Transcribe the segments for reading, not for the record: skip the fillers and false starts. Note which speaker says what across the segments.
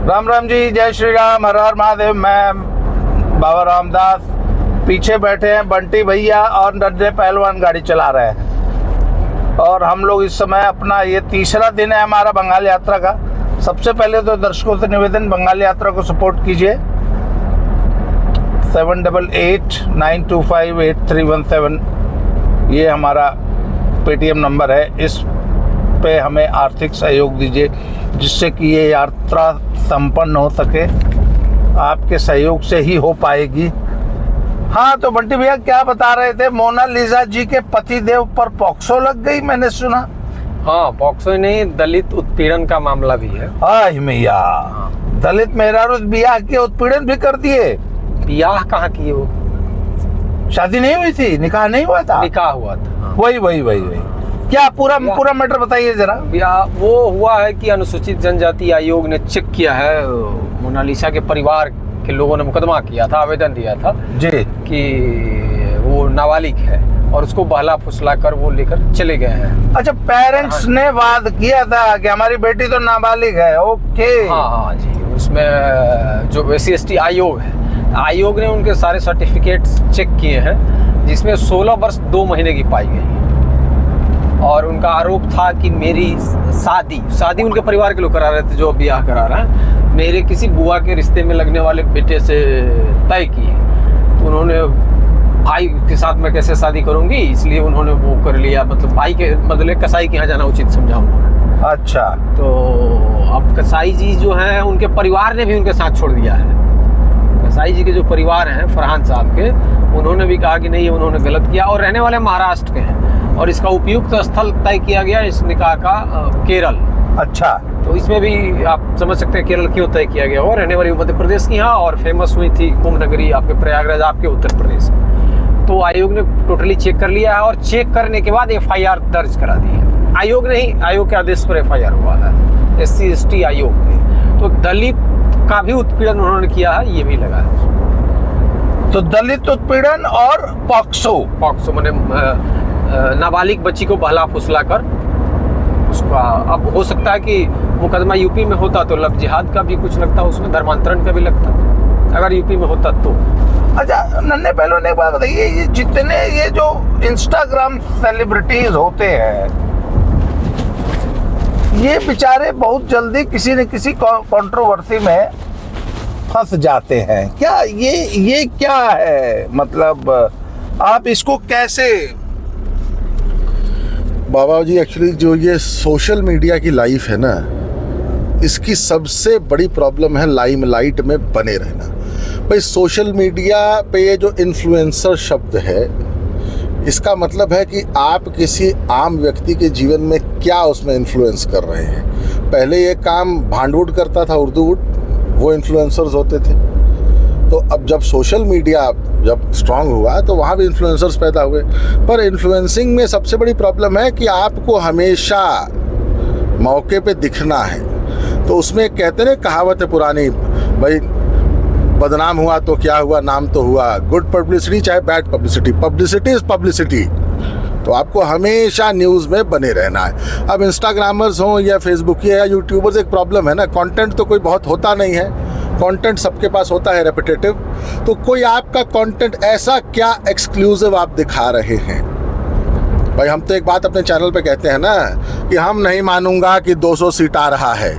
Speaker 1: राम राम जी, जय श्री राम, हर हर महादेव। मैं बाबा रामदास, पीछे बैठे हैं बंटी भैया और नन्हे पहलवान गाड़ी चला रहे हैं। और हम लोग इस समय अपना ये तीसरा दिन है हमारा बंगाल यात्रा का। सबसे पहले तो दर्शकों से निवेदन, बंगाल यात्रा को सपोर्ट कीजिए। 7889258317 ये हमारा पेटीएम नंबर है। इस पे हमें आर्थिक सहयोग दीजिए जिससे कि ये यात्रा संपन्न हो सके। आपके सहयोग से ही हो पाएगी। हाँ, तो बंटी भैया क्या बता रहे थे? मोनालिसा जी के पतिदेव पर पॉक्सो लग गई, मैंने सुना।
Speaker 2: हाँ, पॉक्सो ही नहीं, दलित उत्पीड़न का मामला भी है।
Speaker 1: हाय मैया, दलित मेहरारू बियाह के उत्पीड़न भी कर दिए।
Speaker 2: बियाह कहाँ किए? वो
Speaker 1: शादी नहीं हुई थी, निकाह नहीं हुआ था।
Speaker 2: निकाह हुआ था। हाँ।
Speaker 1: वही क्या पूरा मैटर बताइए जरा।
Speaker 2: बियाह वो हुआ है कि अनुसूचित जनजाति आयोग ने चेक किया है। मोनालिसा के परिवार के लोगों ने मुकदमा किया था, आवेदन दिया था
Speaker 1: जी
Speaker 2: कि वो नाबालिग है और उसको बहला फुसला कर वो लेकर चले गए हैं।
Speaker 1: अच्छा, पेरेंट्स ने वाद किया था कि हमारी बेटी तो नाबालिग है। ओके।
Speaker 2: हाँ जी, उसमें जो SC/ST आयोग है, आयोग ने उनके सारे सर्टिफिकेट्स चेक किए हैं जिसमें 16 वर्ष 2 महीने की पाई गई। और उनका आरोप था कि मेरी शादी उनके परिवार के लोग करा रहे थे जो ब्याह करा रहे हैं, मेरे किसी बुआ के रिश्ते में लगने वाले बेटे से तय की। तो उन्होंने भाई के साथ मैं कैसे शादी करूंगी, इसलिए उन्होंने वो कर लिया। मतलब भाई के बदले कसाई के यहाँ जाना उचित समझा उन्होंने।
Speaker 1: अच्छा,
Speaker 2: तो अब कसाई जी जो हैं उनके परिवार ने भी उनके साथ छोड़ दिया है। कसाई जी के जो परिवार हैं फरहान साहब के, उन्होंने भी कहा कि नहीं, ये उन्होंने गलत किया। और रहने वाले महाराष्ट्र के हैं और इसका उपयुक्त स्थल तय किया गया इस निकाह का केरल।
Speaker 1: अच्छा,
Speaker 2: तो इसमें भी आप समझ सकते हैं केरल क्यों तय किया गया। और रहने वाली मध्य प्रदेश की यहाँ, और फेमस हुई थी कुंभ नगरी आपके प्रयागराज, आपके उत्तर प्रदेश। तो आयोग ने टोटली चेक कर लिया है और चेक करने के बाद FIR दर्ज करा दी है। आयोग ने ही, आयोग के आदेश पर FIR हुआ है, SC/ST आयोग ने। तो दलित का भी उत्पीड़न उन्होंने किया है, ये भी लगा है।
Speaker 1: तो दलित उत्पीड़न और पॉक्सो
Speaker 2: मैंने नाबालिग बच्ची को बहला फुसला कर उसका, अब हो सकता है कि मुकदमा यूपी में होता तो लव जिहाद का भी कुछ लगता, उसमें धर्मांतरण का भी लगता, अगर यूपी में होता तो।
Speaker 1: अच्छा, नन्हे पहलू ने एक बात बताइए, ये जितने ये जो इंस्टाग्राम सेलिब्रिटीज होते हैं, ये बेचारे बहुत जल्दी किसी न किसी कंट्रोवर्सी में फंस जाते हैं। क्या ये क्या है? मतलब आप इसको कैसे?
Speaker 3: बाबा जी, एक्चुअली जो ये सोशल मीडिया की लाइफ है ना, इसकी सबसे बड़ी प्रॉब्लम है लाइमलाइट में बने रहना। भाई, सोशल मीडिया पे ये जो इन्फ्लुएंसर शब्द है, इसका मतलब है कि आप किसी आम व्यक्ति के जीवन में क्या उसमें इन्फ्लुएंस कर रहे हैं। पहले ये काम भांडवुड करता था, उर्दूवुड, वो इन्फ्लुएंसर्स होते थे। तो अब जब सोशल मीडिया जब स्ट्रांग हुआ तो वहाँ भी इन्फ्लुएंसर्स पैदा हुए। पर इन्फ्लुएंसिंग में सबसे बड़ी प्रॉब्लम है कि आपको हमेशा मौके पे दिखना है। तो उसमें कहते हैं, कहावत है पुरानी, भाई बदनाम हुआ तो क्या हुआ, नाम तो हुआ। गुड पब्लिसिटी चाहे bad publicity, publicity is publicity. तो आपको हमेशा न्यूज़ में बने रहना है। अब इंस्टाग्रामर्स हों या फेसबुक या यूट्यूबर्स, एक प्रॉब्लम है ना, कंटेंट तो कोई बहुत होता नहीं है। कंटेंट सबके पास होता है रेपिटेटिव। तो कोई आपका कंटेंट ऐसा क्या एक्सक्लूसिव आप दिखा रहे हैं? भाई, हम तो एक बात अपने चैनल पे कहते हैं ना कि हम नहीं मानूंगा कि 200 सीट आ रहा है।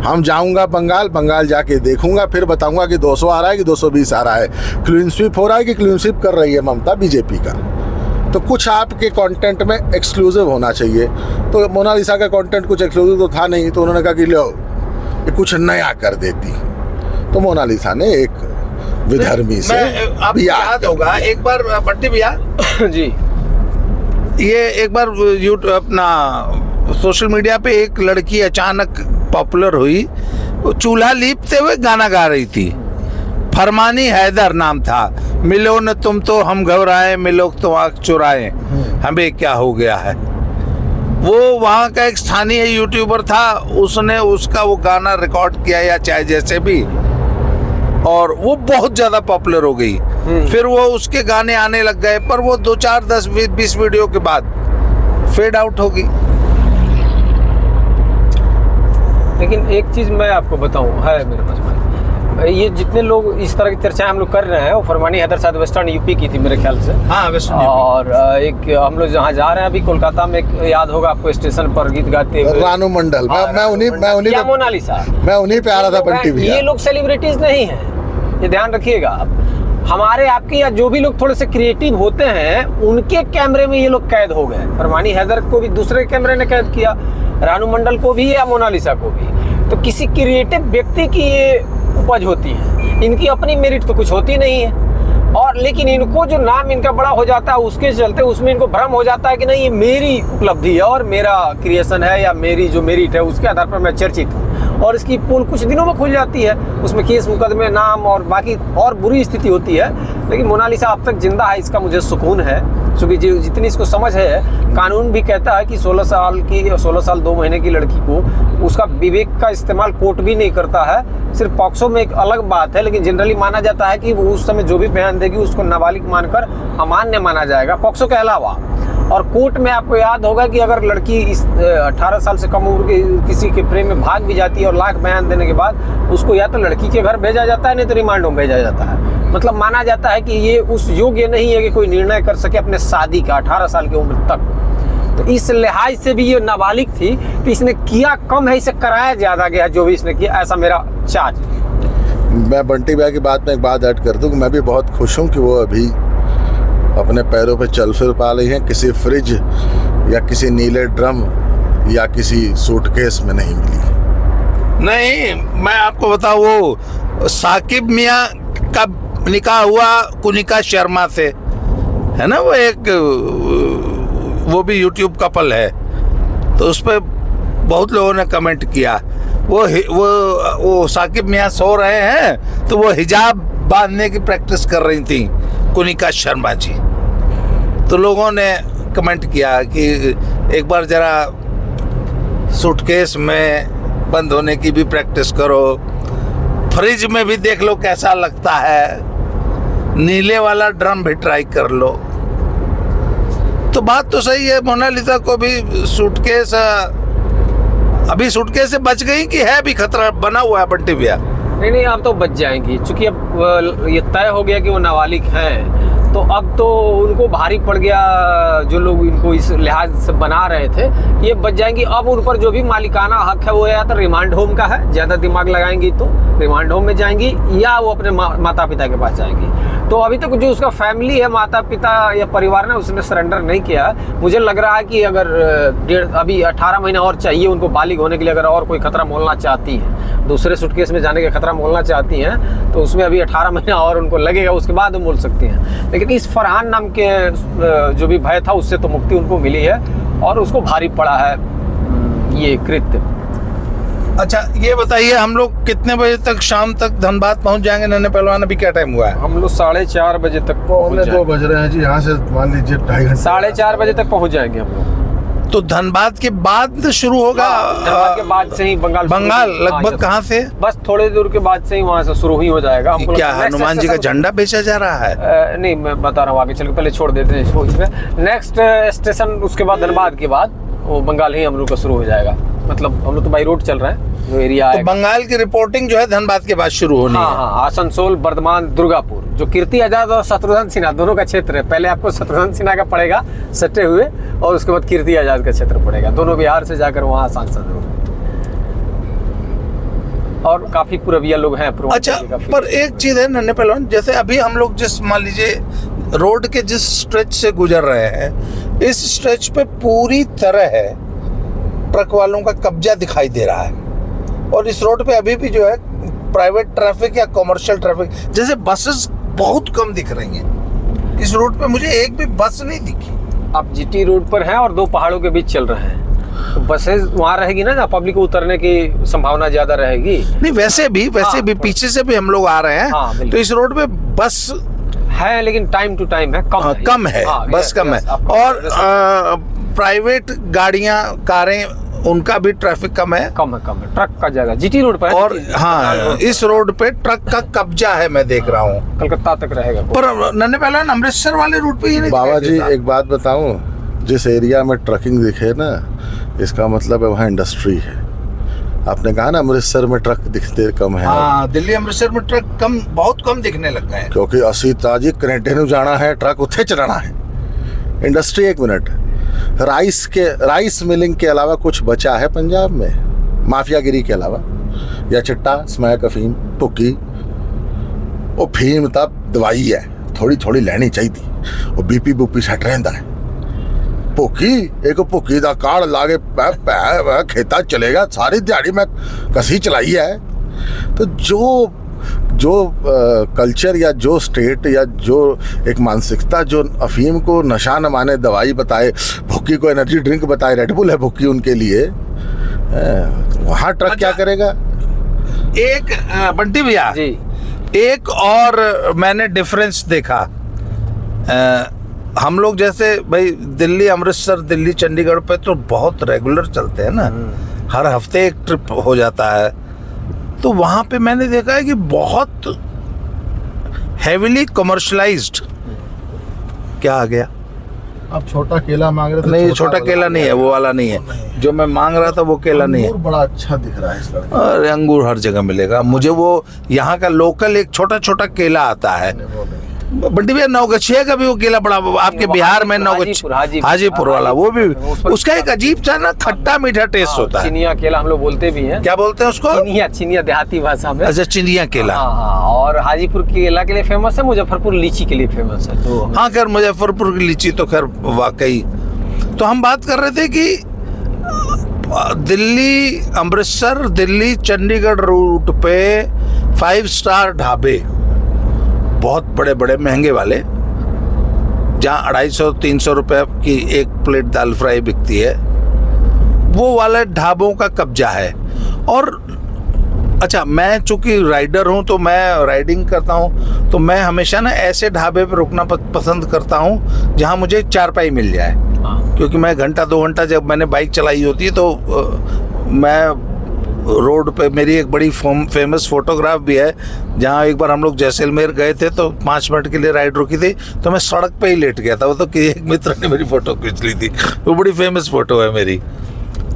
Speaker 3: हम जाऊंगा बंगाल जाके देखूंगा, फिर बताऊंगा कि 200 आ रहा है कि 220 आ रहा है, क्लीन स्वीप हो रहा है कि क्लीन स्वीप कर रही है ममता बीजेपी का। तो कुछ आपके कंटेंट में एक्सक्लूसिव होना चाहिए। तो मोनालिसा का कंटेंट कुछ एक्सक्लूसिव तो था नहीं, तो उन्होंने कहा कि लो ये कुछ नया कर देती। तो मोनालिसा ने एक विधर्मी से,
Speaker 1: आप याद होगा एक बार बंटी भैया
Speaker 2: जी,
Speaker 1: ये एक बार यूट्यूब अपना सोशल मीडिया पे एक लड़की अचानक पॉपुलर हुई, वो चूल्हा लीपते हुए गाना गा रही थी। फरमानी हैदर नाम था। मिलो न तुम तो हम घबराए, मिलो तो आँख चुराए, हमें क्या हो गया है। वो वहाँ का एक स्थानीय यूट्यूबर था, उसने उसका वो गाना रिकॉर्ड किया या चाहे जैसे भी, और वो बहुत ज़्यादा पॉपुलर हो गई। फिर वो उसके गाने आने लग गए, पर वो 2, 4, 10, 20 वीडियो के बाद फेड आउट हो गई।
Speaker 2: लेकिन एक चीज़ मैं आपको बताऊं, है मेरे पास भाई, ये जितने लोग इस तरह की चर्चाएं हम लोग कर रहे हैं, वो फरमानी हैदर शायद वेस्टर्न यूपी की थी मेरे ख्याल से।
Speaker 1: हाँ वेस्टर्न
Speaker 2: और एक हम लोग जहाँ जा रहे हैं अभी कोलकाता में, एक याद होगा आपको स्टेशन पर गीत गाते हुए
Speaker 3: रानू मंडल, मैं उन्हीं
Speaker 2: या मोनालिसा,
Speaker 3: मैं उन्हीं पे आ रहा था बंटी भैया।
Speaker 2: ये लोग सेलिब्रिटीज नहीं हैं, ये ध्यान रखिएगा आप। हमारे आपके या जो भी लोग थोड़े से क्रिएटिव होते हैं, उनके कैमरे में ये लोग कैद हो गए। फरमानी हैदर को भी दूसरे कैमरे ने कैद किया, रानू मंडल को भी या मोनालिसा को भी। तो किसी क्रिएटिव व्यक्ति की ये उपज होती है, इनकी अपनी मेरिट तो कुछ होती नहीं है। और लेकिन इनको जो नाम इनका बड़ा हो जाता है, उसके चलते उसमें इनको भ्रम हो जाता है कि नहीं ये मेरी उपलब्धि है और मेरा क्रिएशन है या मेरी जो मेरिट है उसके आधार पर मैं चर्चित हूँ। और इसकी पोल कुछ दिनों में खुल जाती है, उसमें केस मुकदमे, नाम और बाकी और बुरी स्थिति होती है। लेकिन मोनालिसा अब तक जिंदा है, इसका मुझे सुकून है, क्योंकि जितनी इसको समझ है, कानून भी कहता है कि 16 साल 2 महीने की लड़की को उसका विवेक का इस्तेमाल कोर्ट भी नहीं करता है। सिर्फ पॉक्सो में एक अलग बात है, लेकिन जनरली माना जाता है कि वो उस समय जो भी बयान देगी उसको नाबालिग मानकर अमान्य माना जाएगा, पॉक्सो के अलावा। और कोर्ट में आपको याद होगा कि अगर लड़की इस 18 साल से कम उम्र के किसी के प्रेम में भाग भी जाती है और लाख बयान देने के बाद उसको या तो लड़की के घर भेजा जाता है, नहीं तो रिमांड होम भेजा जाता है। मतलब माना जाता है कि ये उस योग्य नहीं है कि कोई निर्णय कर सके अपने शादी का 18 साल की उम्र तक। तो इस लिहाज से भी ये नाबालिग थी, तो इसने किया कम है, इसे कराया ज्यादा गया जो भी इसने किया, ऐसा मेरा चार्ज।
Speaker 3: मैं बंटी भैया की बात में एक बात ऐड कर दूं कि मैं भी बहुत खुश हूं कि वो अभी अपने पैरों पे चल फिर पा रही हैं, किसी फ्रिज या किसी नीले ड्रम या किसी सूटकेस में नहीं मिली।
Speaker 1: नहीं, मैं आपको बताऊं, वो साकिब मियाँ का निकाह हुआ कुनिका शर्मा से, है ना, वो भी यूट्यूब कपल है, तो उस पर बहुत लोगों ने कमेंट किया। वो साकिब मियाँ सो रहे हैं तो वो हिजाब बांधने की प्रैक्टिस कर रही थी कुनिका शर्मा जी, तो लोगों ने कमेंट किया कि एक बार जरा सूटकेस में बंद होने की भी प्रैक्टिस करो, फ्रिज में भी देख लो कैसा लगता है, नीले वाला ड्रम भी ट्राई कर लो। तो बात तो सही है, मोनालिसा को भी सूटकेस, अभी सूटकेस से बच गई कि है भी खतरा बना हुआ है बंटी भैया?
Speaker 2: नहीं, अब तो बच जाएंगी, क्योंकि अब ये तय हो गया कि वो नाबालिग हैं, तो अब तो उनको भारी पड़ गया। जो लोग इनको इस लिहाज से बना रहे थे, ये बच जाएंगी। अब उन पर जो भी मालिकाना हक है वो या तो रिमांड होम का है, ज़्यादा दिमाग लगाएंगी तो रिमांड होम में जाएंगी, या वो अपने माता पिता के पास जाएंगी। तो अभी तक जो उसका फैमिली है, माता पिता या परिवार ने, उसने सरेंडर नहीं किया। मुझे लग रहा है कि अगर अभी 18 महीना और चाहिए उनको बालिग होने के लिए, अगर और कोई खतरा मोलना चाहती हैं, दूसरे सूटकेस में जाने का खतरा मोलना चाहती हैं, तो उसमें अभी 18 महीना और उनको लगेगा, उसके बाद वो मोल सकती हैं। लेकिन इस फरहान नाम के जो भी भय था उससे तो मुक्ति उनको मिली है, और उसको भारी पड़ा है ये कृत्य।
Speaker 1: अच्छा, ये बताइए, हम लोग कितने बजे तक शाम तक धनबाद पहुंच जाएंगे? नन्हे पहलवान, अभी क्या टाइम हुआ है?
Speaker 2: हम लोग 4:30 बजे तक
Speaker 3: पौने 2 बज रहे हैं जी, यहाँ से मान लीजिए 2.5 घंटे।
Speaker 2: 4:30 बजे तक पहुंच जाएंगे हम लोग।
Speaker 1: तो धनबाद के बाद शुरू होगा?
Speaker 2: धनबाद के बाद से ही बंगाल
Speaker 1: लगभग कहाँ से?
Speaker 2: बस थोड़ी दूर के बाद से ही वहाँ से शुरू ही हो जाएगा।
Speaker 1: क्या हनुमान जी का झंडा बेचा जा रहा है?
Speaker 2: नहीं, मैं बता रहा हूँ, आगे चल के पहले छोड़ देते हैं इसको। इसमें नेक्स्ट स्टेशन उसके बाद धनबाद के बाद वो बंगाल ही हम लोग का शुरू हो जाएगा। मतलब हम लोग तो बाई रोड चल रहे हैं, जो एरिया
Speaker 1: तो बंगाल की रिपोर्टिंग जो है धनबाद के बाद शुरू होनी है।
Speaker 2: हाँ, आसनसोल, बर्धमान, दुर्गापुर, जो कीर्ति आजाद और शत्रुघ्न सिन्हा दोनों का क्षेत्र है। पहले आपको शत्रुघ्न सिन्हा का पड़ेगा सटे हुए, और उसके बाद कीर्ति आजाद का क्षेत्र पड़ेगा। दोनों बिहार से जाकर वहाँ सांसद हुए, और काफी पूर्विया लोग हैं।
Speaker 1: अच्छा, पर एक चीज है नन्हे पहलवान, जैसे अभी हम लोग जिस, मान लीजिए, रोड के जिस स्ट्रेच से गुजर रहे हैं, इस स्ट्रेच पे पूरी तरह है ट्रक वालों का कब्जा दिखाई दे रहा है, और इस रोड पे अभी भी जो है प्राइवेट ट्रैफिक या कमर्शियल ट्रैफिक, जैसे बसेस बहुत कम दिख रही हैं इस रोड पे। मुझे एक भी बस नहीं दिखी।
Speaker 2: आप जीटी रोड पर हैं और 2 पहाड़ों के बीच चल रहे हैं, तो बसेस वहाँ रहेगी ना, जहाँ पब्लिक को उतरने की संभावना ज्यादा रहेगी।
Speaker 1: नहीं, वैसे भी पीछे से भी हम लोग आ रहे हैं, तो इस रोड पे बस
Speaker 2: है, लेकिन टाइम टू टाइम है,
Speaker 1: कम है, बस कम है। और प्राइवेट गाड़ियां, कारें, उनका भी ट्रैफिक कम है।
Speaker 2: ट्रक का ज्यादा जीटी रोड पर है।
Speaker 1: और हाँ, इस रोड पे ट्रक का कब्जा है, मैं देख रहा हूँ,
Speaker 2: कलकत्ता तक रहेगा।
Speaker 1: पर नन्हे पहलवान अमृतसर वाले रूट पे ही नहीं।
Speaker 3: बाबा जी, एक बात बताऊं, जिस एरिया में ट्रकिंग दिखे ना, इसका मतलब है वहाँ इंडस्ट्री है। आपने कहा ना अमृतसर में ट्रक दिखते कम है,
Speaker 1: हाँ, दिल्ली अमृतसर में ट्रक बहुत कम दिखने लग गए हैं।
Speaker 3: क्योंकि असी ताजी कनेडे ਨੂੰ जाना है, ट्रक उत्थे चलाना है। इंडस्ट्री, एक मिनट, राइस मिलिंग के अलावा कुछ बचा है पंजाब में माफियागिरी के अलावा? या चिट्टा, स्मैक, अफीम, भुक्की? वो फीम तो दवाई है, थोड़ी थोड़ी लेनी चाहिए, वो बीपी बुपी सैट रहिंदा है। भुक्की, एक भुक्की का कार्ड ला के खेता चलेगा, सारी दिहाड़ी मैं कसी चलाई है। तो जो कल्चर या जो स्टेट या जो एक मानसिकता जो अफीम को नशा न माने दवाई बताए, भुक्की को एनर्जी ड्रिंक बताए, रेडबुल है भुक्की उनके लिए, वहाँ ट्रक क्या करेगा?
Speaker 1: एक बंटी भैया
Speaker 2: जी,
Speaker 1: एक और मैंने डिफरेंस देखा। हम लोग जैसे भाई दिल्ली अमृतसर, दिल्ली चंडीगढ़ पे तो बहुत रेगुलर चलते हैं ना, हर हफ्ते एक ट्रिप हो जाता है। तो वहाँ पे मैंने देखा है कि बहुत हेविली कमर्शलाइज्ड। क्या आ गया?
Speaker 3: अब छोटा केला मांग रहे थे।
Speaker 1: नहीं, छोटा केला नहीं है, वो वाला नहीं है जो मैं मांग रहा था, वो केला नहीं है।
Speaker 3: बड़ा अच्छा दिख रहा है इस लड़के।
Speaker 1: अरे अंगूर हर जगह मिलेगा मुझे। वो यहाँ का लोकल एक छोटा छोटा केला आता है। बंटी भैया नौगछिया का भी वो केला बड़ा, आपके बिहार में हाजीपुर वाला, वो भी उसका एक अजीब सा ना खट्टा मीठा टेस्ट होता है।
Speaker 2: चिनिया केला हम लोग बोलते भी हैं।
Speaker 1: क्या बोलते हैं उसको?
Speaker 2: चिनिया देहाती भाषा में।
Speaker 1: अच्छा, चिनिया केला।
Speaker 2: हाँ, और हाजीपुर केला के लिए फेमस है, मुजफ्फरपुर लीची के लिए फेमस है। तो
Speaker 1: हाँ, खैर मुजफ्फरपुर की लीची तो खैर वाकई। तो हम बात कर रहे थे कि दिल्ली अमृतसर, दिल्ली चंडीगढ़ रूट पे 5 स्टार ढाबे, बहुत बड़े बड़े महंगे वाले, जहाँ 250-300 रुपए की एक प्लेट दाल फ्राई बिकती है, वो वाले ढाबों का कब्जा है। और अच्छा, मैं चूंकि राइडर हूँ तो मैं राइडिंग करता हूँ, तो मैं हमेशा ना ऐसे ढाबे पे रुकना पसंद करता हूँ जहाँ मुझे चारपाई मिल जाए। क्योंकि मैं घंटा 2 घंटा जब मैंने बाइक चलाई होती है तो मैं रोड पे, मेरी एक बड़ी फेमस फोटोग्राफ भी है, जहाँ एक बार हम लोग जैसलमेर गए थे तो 5 मिनट के लिए राइड रुकी थी, तो मैं सड़क पे ही लेट गया था। वो तो कि एक मित्र ने मेरी फोटो खींच ली थी, वो बड़ी फेमस फोटो है मेरी।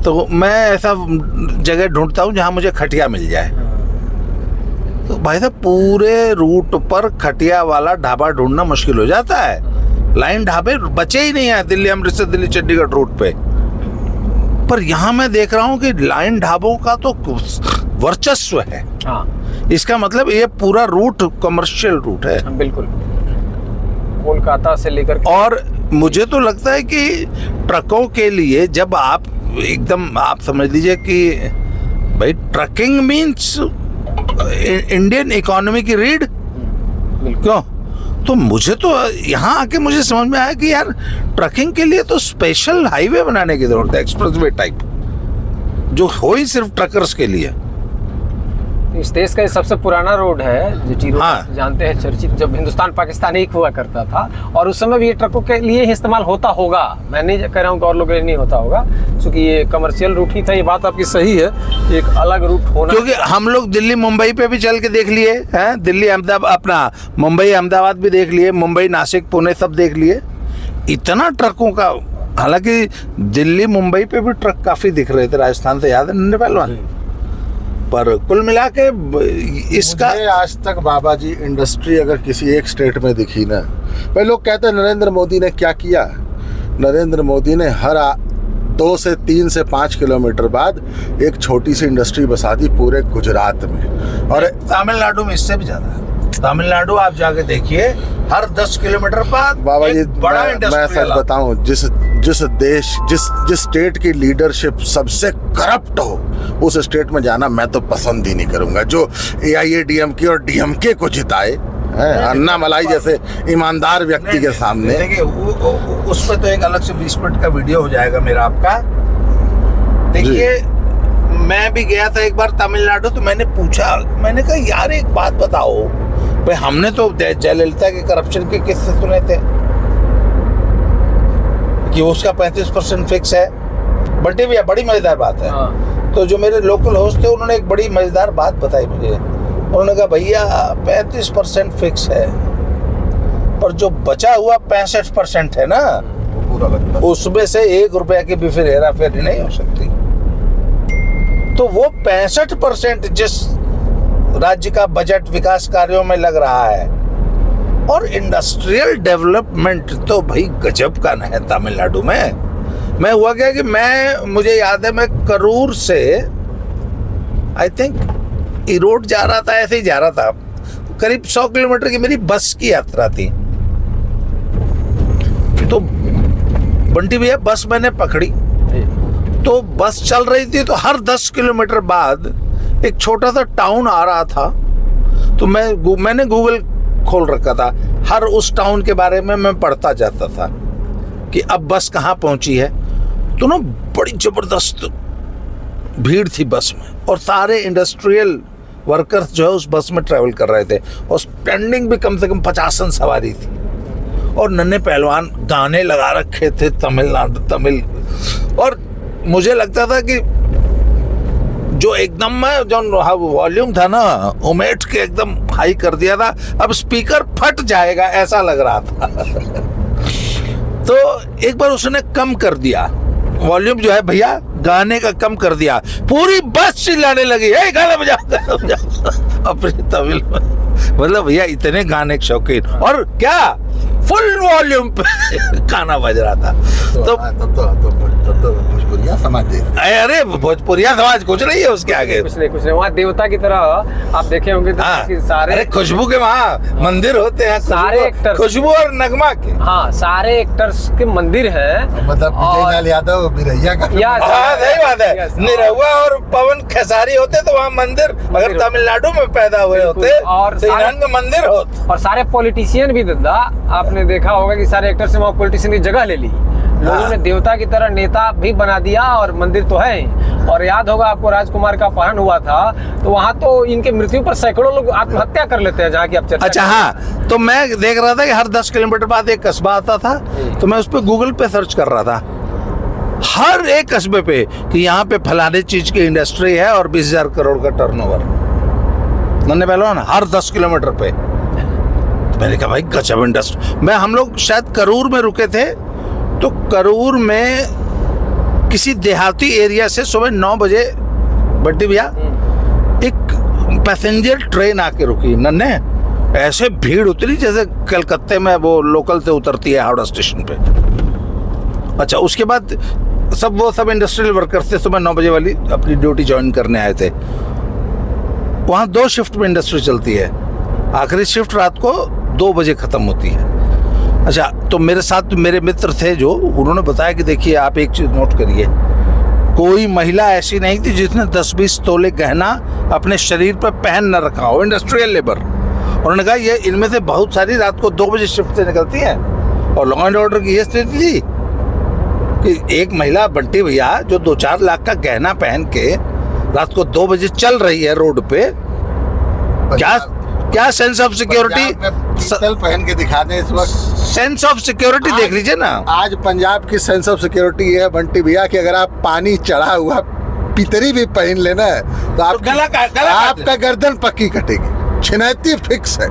Speaker 1: तो मैं ऐसा जगह ढूंढता हूँ जहाँ मुझे खटिया मिल जाए। तो भाई साहब पूरे रूट पर खटिया वाला ढाबा ढूंढना मुश्किल हो जाता है। लाइन ढाबे बचे ही नहीं है दिल्ली अमृतसर, दिल्ली चंडीगढ़ रूट पे। पर यहाँ मैं देख रहा हूँ कि लाइन ढाबों का तो वर्चस्व है।
Speaker 2: हाँ,
Speaker 1: इसका मतलब ये पूरा रूट कमर्शियल रूट है।
Speaker 2: बिल्कुल, कोलकाता से लेकर।
Speaker 1: और मुझे तो लगता है कि ट्रकों के लिए जब आप एकदम, आप समझ लीजिए कि भाई ट्रकिंग मीन्स इंडियन इकोनॉमी की रीढ़। क्यों? तो मुझे तो यहाँ आके मुझे समझ में आया कि यार ट्रकिंग के लिए तो स्पेशल हाईवे बनाने की जरूरत है, एक्सप्रेसवे टाइप, जो हो ही सिर्फ ट्रकर्स के लिए।
Speaker 2: इस देश का ये सबसे पुराना रोड है, जो चीरो,
Speaker 1: हाँ।
Speaker 2: जानते हैं, चर्चित, जब हिंदुस्तान पाकिस्तान एक हुआ करता था, और उस समय भी ये ट्रकों के लिए ही इस्तेमाल होता होगा। मैं नहीं कह रहा हूँ कि और लोगों के लिए नहीं होता होगा, क्योंकि ये कमर्शियल रूट ही था। ये बात आपकी सही है, एक अलग रूट होना।
Speaker 1: क्योंकि हम लोग दिल्ली मुंबई पे भी चल के देख लिए हैं, दिल्ली अहमदाबाद, अपना मुंबई अहमदाबाद भी देख लिए, मुंबई नासिक पुणे सब देख लिए। इतना ट्रकों का, हालांकि दिल्ली मुंबई पे भी ट्रक काफी दिख रहे थे, राजस्थान से, याद है नन्हे पहलवान। पर कुल मिला के इसका,
Speaker 3: मुझे आज तक बाबा जी इंडस्ट्री अगर किसी एक स्टेट में दिखी ना, भाई लोग कहते हैं नरेंद्र मोदी ने क्या किया। नरेंद्र मोदी ने हर 2 से 3 से 5 किलोमीटर बाद एक छोटी सी इंडस्ट्री बसा दी पूरे गुजरात में। और
Speaker 1: तमिलनाडु में इससे भी ज्यादा है। तमिलनाडु आप जाके देखिए, हर 10 किलोमीटर बाद
Speaker 3: बाबा जी,
Speaker 1: बड़ा
Speaker 3: मैं सच बताऊं, जिस देश, जिस स्टेट की लीडरशिप सबसे करप्ट हो, उस स्टेट में जाना मैं तो पसंद ही नहीं करूंगा। जो AIADMK और DMK को जिताए, अन्ना मलाई जैसे ईमानदार व्यक्ति के सामने।
Speaker 1: देखिए उस पर तो एक अलग से 20 मिनट का वीडियो हो जाएगा मेरा आपका। देखिए मैं भी गया था एक बार तमिलनाडु, तो मैंने पूछा, मैंने कहा यार एक बात बताओ भाई, हमने तो जयललिता के करप्शन के किस्से सुने थे कि उसका 35% फिक्स है। बड़ी भैया बड़ी मजेदार बात है।
Speaker 2: हाँ।
Speaker 1: तो जो मेरे लोकल होस्ट थे उन्होंने एक बड़ी मजेदार बात बताई मुझे। उन्होंने कहा भैया 35% फिक्स है, पर जो बचा हुआ 65% है ना, उसमें से 1 रुपया की भी फिर हेरा फेरी नहीं हो सकती। तो वो 65% जिस राज्य का बजट विकास कार्यों में लग रहा है, और इंडस्ट्रियल डेवलपमेंट तो भाई गजब का है तमिलनाडु में। मैं हुआ क्या कि मुझे याद है, मैं करूर से आई थिंक ईरोड जा रहा था, ऐसे ही जा रहा था, करीब 100 किलोमीटर की मेरी बस की यात्रा थी। तो बंटी भैया बस मैंने पकड़ी, तो बस चल रही थी, तो हर 10 किलोमीटर बाद एक छोटा सा टाउन आ रहा था। तो मैंने गूगल खोल रखा था, हर उस टाउन के बारे में मैं पढ़ता जाता था कि अब बस कहाँ पहुंची है। तो ना बड़ी जबरदस्त भीड़ थी बस में, और सारे इंडस्ट्रियल वर्कर्स जो है उस बस में ट्रैवल कर रहे थे, और स्टैंडिंग भी कम से कम 50 सवारी थी, और नन्हे पहलवान गाने लगा रखे थे तमिल। और मुझे लगता था कि जो एकदम में जो वॉल्यूम था ना, उमेट के एकदम हाई कर दिया था, अब स्पीकर फट जाएगा ऐसा लग रहा था। तो एक बार उसने कम कर दिया वॉल्यूम, जो है भैया गाने का कम कर दिया, पूरी बस चिल्लाने लगी, ए गाना बजाओ अपने तमिल में। मतलब भैया इतने गाने के शौकीन, और क्या फुल वॉल्यूम पे गाना बज रहा था।
Speaker 3: तो भोजपुरिया समाज,
Speaker 1: अरे भोजपुरिया समाज कुछ नहीं है उसके आगे,
Speaker 2: कुछ नहीं। वहाँ देवता की तरह आप देखे होंगे तो कि सारे,
Speaker 1: अरे खुशबू के वहाँ मंदिर होते हैं,
Speaker 2: सारे एक्टर्स,
Speaker 1: खुशबू और नगमा के,
Speaker 2: हाँ सारे एक्टर्स के मंदिर हैं।
Speaker 3: मतलब विजय लाल यादव बिरैया का,
Speaker 1: सही बात है, निरहुआ और पवन खेसारी होते तो वहाँ मंदिर, अगर तमिलनाडु में पैदा हुए होते और मंदिर होते।
Speaker 2: और सारे पॉलिटिशियन भी दादा, आपने देखा होगा कि सारे एक्टर्स ने वहाँ पॉलिटिशियन की जगह ले ली, लोगों ने देवता की तरह नेता भी बना दिया, और मंदिर तो है ही। और याद होगा आपको राजकुमार का अपहरण हुआ था, तो वहाँ तो इनके मृत्यु पर सैकड़ों लोग आत्महत्या कर लेते हैं, जहाँ की आप चर्चा।
Speaker 1: अच्छा हाँ, तो मैं देख रहा था कि हर 10 किलोमीटर बाद एक कस्बा आता था, तो मैं उस पर गूगल पे सर्च कर रहा था, हर एक कस्बे पे कि यहाँ पे फलाने चीज की इंडस्ट्री है और 20,000 करोड़ का टर्नओवर। नन्हे पहलवान हर 10 किलोमीटर पे। तो मैंने कहा भाई गजब इंडस्ट्री। हम लोग शायद करूर में रुके थे, तो करूर में किसी देहाती एरिया से सुबह 9 बजे बड्डी भैया एक पैसेंजर ट्रेन आके रुकी, नन्हे ऐसे भीड़ उतरी जैसे कलकत्ते में वो लोकल से उतरती है हावड़ा स्टेशन पे। अच्छा, उसके बाद सब इंडस्ट्रियल वर्कर्स थे, सुबह 9 बजे वाली अपनी ड्यूटी ज्वाइन करने आए थे। वहाँ 2 शिफ्ट में इंडस्ट्री चलती है, आखिरी शिफ्ट रात को 2 बजे खत्म होती है। अच्छा, तो मेरे साथ मेरे मित्र थे जो, उन्होंने बताया कि देखिए आप एक चीज़ नोट करिए, कोई महिला ऐसी नहीं थी जिसने 10-20 तोले गहना अपने शरीर पर पहन न रखा हो, इंडस्ट्रियल लेबर। उन्होंने कहा ये इनमें से बहुत सारी रात को 2 बजे शिफ्ट से निकलती हैं, और लॉ एंड ऑर्डर की ये स्थिति थी कि एक महिला बंटी भैया जो 2-4 लाख का गहना पहन के रात को 2 बजे चल रही है रोड पे, क्या सेंस ऑफ सिक्योरिटी
Speaker 3: पहन के दिखाने इस वक्त,
Speaker 1: सेंस ऑफ सिक्योरिटी देख लीजिए ना।
Speaker 3: आज पंजाब की सेंस ऑफ सिक्योरिटी है बंटी भैया कि अगर आप पानी चढ़ा हुआ पितरी भी पहन लेना है तो आपका गर्दन पक्की कटेगी, छिनैती फिक्स है।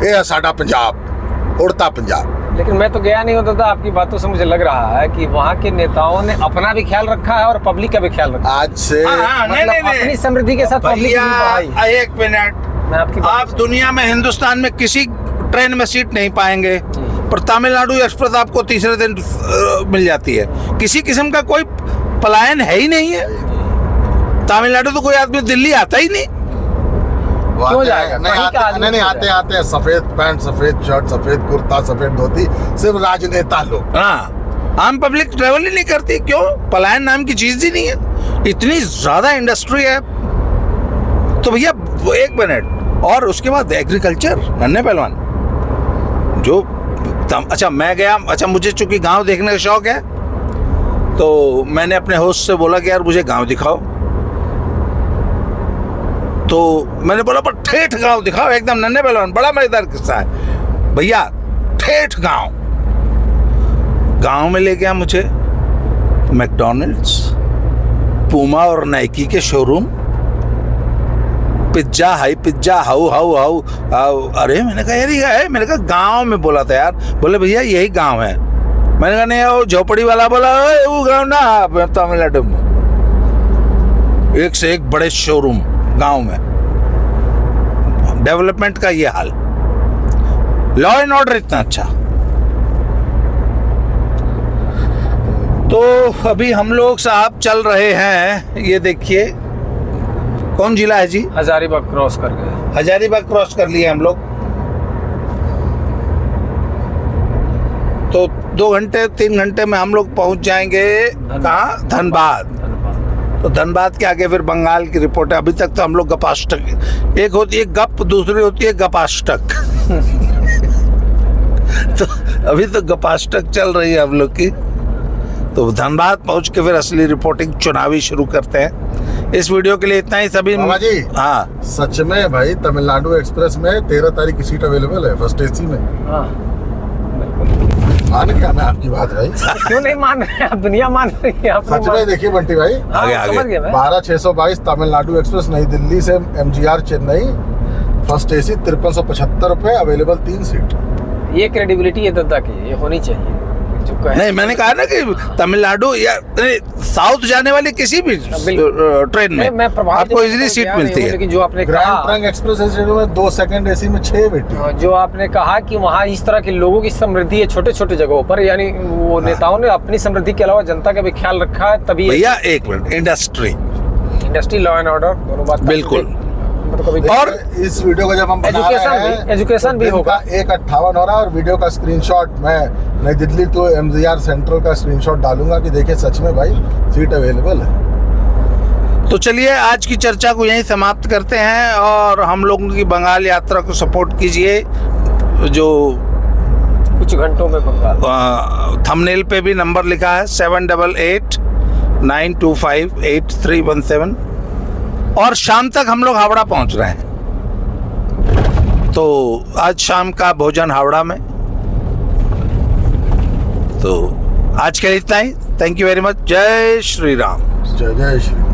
Speaker 3: ये साडा पंजाब, उड़ता पंजाब।
Speaker 2: लेकिन मैं तो गया नहीं होता था, आपकी बातों से मुझे लग रहा है कि वहाँ के नेताओं ने अपना भी ख्याल रखा है और पब्लिक का भी ख्याल रखा है।
Speaker 3: आज से
Speaker 2: मतलब अपनी समृद्धि के साथ पब्लिक
Speaker 1: भैया, एक मिनट, आप दुनिया में हिंदुस्तान में किसी ट्रेन में सीट नहीं पाएंगे, पर तमिलनाडु एक्सप्रेस आपको तीसरे दिन मिल जाती है। किसी किस्म का कोई पलायन है ही नहीं है। तमिलनाडु तो कोई आदमी दिल्ली आता ही नहीं।
Speaker 2: क्यों जाएगा?
Speaker 3: नहीं आते सफेद पैंट, सफेद शर्ट, सफेद कुर्ता, सफेद धोती, सिर्फ राजनेता लोग।
Speaker 1: हाँ, आम पब्लिक ट्रेवल ही नहीं करती। क्यों? पलायन नाम की चीज ही नहीं है, इतनी ज्यादा इंडस्ट्री है। तो भैया एक मिनट, और उसके बाद एग्रीकल्चर, नन्हे पहलवान जो अच्छा मैं गया। अच्छा, मुझे चूंकि गांव देखने का शौक है, तो मैंने अपने होस्ट से बोला कि यार मुझे गांव दिखाओ। तो मैंने बोला पर ठेठ गांव दिखाओ, एकदम नन्हे पहलवान। बड़ा मजेदार किस्सा है भैया, ठेठ गांव में ले गया मुझे, मैकडॉनल्ड्स, पूमा और नाइकी के शोरूम, पिज्जा हाउ। अरे मैंने कहा यार ये है, मैंने कहा गांव में बोला था यार। बोले भैया यही गांव है। मैंने कहा नहीं, वो झोपड़ी वाला बोला वो गांव ना तमिलनाडु में। एक से एक बड़े शोरूम गांव में, डेवलपमेंट का ये हाल, लॉ एंड ऑर्डर इतना अच्छा। तो अभी हम लोग साहब चल रहे हैं, ये देखिए कौन जिला है जी?
Speaker 2: हजारीबाग क्रॉस कर गए।
Speaker 1: हजारीबाग क्रॉस कर लिए हम लोग। तो 2 घंटे 3 घंटे में हम लोग पहुंच जाएंगे कहाँ? धनबाद। तो धनबाद के आगे फिर बंगाल की रिपोर्ट है। अभी तक तो हम लोग गपाष्टक, एक होती है गप, दूसरी होती है गपाष्टक। तो अभी तो गपाष्टक चल रही है हम लोग की। तो धनबाद पहुंच के फिर असली रिपोर्टिंग चुनावी शुरू करते हैं। इस वीडियो के लिए इतना ही। सभी
Speaker 3: बाबा जी,
Speaker 1: हाँ
Speaker 3: सच में भाई तमिलनाडु एक्सप्रेस में 13 तारीख की सीट अवेलेबल है फर्स्ट एसी में।
Speaker 2: हाँ बिल्कुल।
Speaker 3: मान क्या मैं आपकी बात भाई?
Speaker 2: क्यों नहीं मान रहे आप? दुनिया मान रही है। आप
Speaker 3: सच में देखिए बंटी भाई,
Speaker 1: आगे आगे।
Speaker 2: समझ गया मैं।
Speaker 3: 12,622 तमिलनाडु एक्सप्रेस नई दिल्ली से MGR चेन्नई, फर्स्ट एसी 5375 रुपए, अवेलेबल 3 सीट।
Speaker 2: ये क्रेडिबिलिटी है दादा की, ये होनी चाहिए। जो कहे
Speaker 1: नहीं, मैंने कहा ना कि तमिलनाडु या साउथ जाने वाली किसी भी ट्रेन में
Speaker 2: मैं प्रभावित
Speaker 1: आपको इजीली सीट मिलती है।
Speaker 2: लेकिन जो आपने
Speaker 3: ग्रैंड
Speaker 2: कहा,
Speaker 3: ट्रंक एक्सप्रेस में 2 सेकंड एसी में 6 बेटी।
Speaker 2: जो आपने कहा कि वहाँ इस तरह के लोगों की समृद्धि है छोटे छोटे जगहों पर, यानी वो नेताओं ने अपनी समृद्धि के अलावा जनता का भी ख्याल रखा है, तभी
Speaker 1: भैया एक minute,
Speaker 2: industry, law and order दोनों बात
Speaker 1: बिल्कुल।
Speaker 2: तो कभी
Speaker 1: और
Speaker 3: इस वीडियो को जब हम बना
Speaker 2: एजुकेशन
Speaker 3: रहे हैं,
Speaker 2: भी- एजुकेशन भी
Speaker 3: दिन
Speaker 2: होगा।
Speaker 3: का 1:58 हो रहा है और वीडियो का स्क्रीनशॉट मैं नई दिल्ली तो MGR सेंट्रल का स्क्रीनशॉट डालूंगा कि देखिए सच में भाई सीट अवेलेबल है।
Speaker 1: तो चलिए आज की चर्चा को यहीं समाप्त करते हैं और हम लोगों की बंगाल यात्रा को सपोर्ट कीजिए। जो
Speaker 2: कुछ घंटों में बंगाल,
Speaker 1: थंबनेल पे भी नंबर लिखा है 788 925 8317, और शाम तक हम लोग हावड़ा पहुंच रहे हैं। तो आज शाम का भोजन हावड़ा में। तो आज के लिए इतना ही। Thank you very much. जय श्री राम।
Speaker 3: जय जय श्री